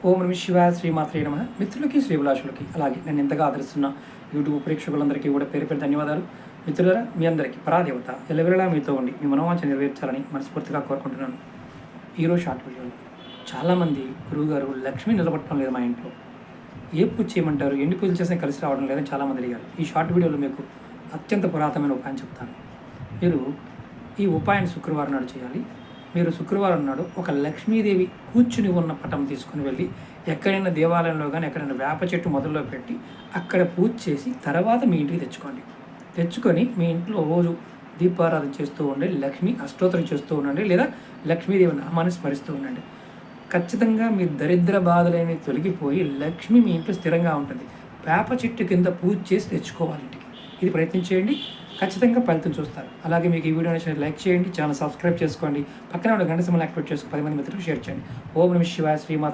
ఓం నమ శివాయ శ్రీమాత్రే నమః. మిత్రులకి శ్రీభిలాషులకి అలాగే నేను ఎంతగా ఆదరిస్తున్న యూట్యూబ్ ప్రేక్షకులందరికీ కూడా పేరు పేరు ధన్యవాదాలు. మిత్రులారా, మీ అందరికీ పరాదేవత ఎల్లవెల్లలా మీతో ఉండి మీ మనోవాంఛ నెరవేర్చాలని మనస్ఫూర్తిగా కోరుకుంటున్నాను. ఈరోజు షార్ట్ వీడియోలో చాలామంది గురువుగారు లక్ష్మి నిలబట్టడం లేదు మా ఇంట్లో, ఏ పూజ చేయమంటారు, ఎన్ని పూజలు చేసినా కలిసి రావడం లేదని చాలామంది అడిగారు. ఈ షార్ట్ వీడియోలో మీకు అత్యంత పురాతనమైన ఉపాయం చెప్తాను. మీరు ఈ ఉపాయాన్ని శుక్రవారం నాడు చేయాలి. మీరు శుక్రవారం నాడు ఒక లక్ష్మీదేవి కూర్చుని ఉన్న పటం తీసుకుని వెళ్ళి ఎక్కడైనా దేవాలయంలో కానీ ఎక్కడైనా వేప చెట్టు మొదల్లో పెట్టి అక్కడ పూజ చేసి తర్వాత మీ ఇంటికి తెచ్చుకొని మీ ఇంట్లో రోజు దీపారాధన చేస్తూ ఉండండి, లక్ష్మీ అష్టోత్తరం చేస్తూ ఉండండి, లేదా లక్ష్మీదేవి నామాన్ని స్మరిస్తూ ఉండండి. ఖచ్చితంగా మీ దరిద్ర బాధలైనవి తొలగిపోయి లక్ష్మి మీ ఇంట్లో స్థిరంగా ఉంటుంది. వేప చెట్టు కింద పూజ చేసి తెచ్చుకోవాలి ఇంటికి. ఇది ప్రయత్నించేయండి, ఖచ్చితంగా ఫలితం చూస్తారు. అలాగే మీకు ఈ వీడియో నచ్చితే లైక్ చేయండి, ఛానల్ సబ్స్క్రైబ్ చేసుకోండి, పక్కన ఉన్న గంట సింబల్ యాక్టివేట్ చేసుకుని 10 మంది మిత్రులకు షేర్ చేయండి. ఓం నమః శివాయ శ్రీమాత్రే